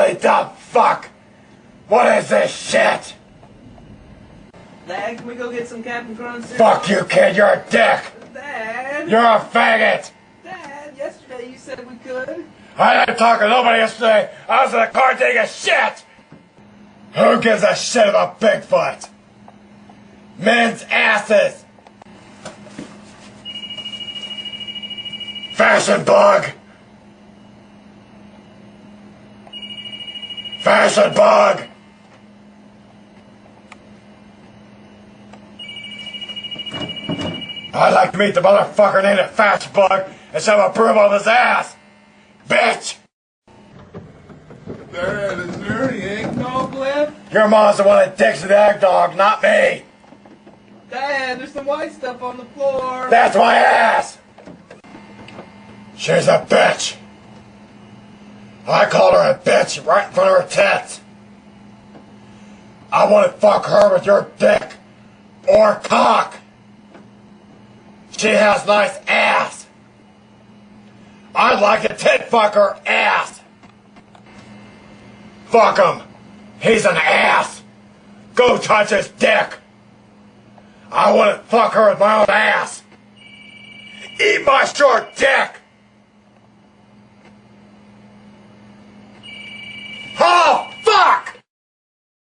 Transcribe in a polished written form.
Holy the fuck! What is this shit? Dad, can we go get some Captain Crunch cereal? Fuck you, kid, you're a dick! Dad! You're a faggot! Dad, yesterday you said we could. I didn't talk to nobody yesterday. I was in the car taking a shit! Who gives a shit about Bigfoot? Men's asses! Fashion bug! Fashion bug! I'd like to meet the motherfucker named a Fashion Bug and shove a broom on his ass! Bitch! Dad, is there any eggnog left? Your mom's the one that dicks the eggnog, not me! Dad, there's some white stuff on the floor. That's my ass! She's a bitch! I called her a bitch right in front of her tits! I want to fuck her with your dick! Or cock! She has nice ass! I'd like to tit fuck her ass! Fuck him! He's an ass! Go touch his dick! I want to fuck her with my own ass! Eat my short dick!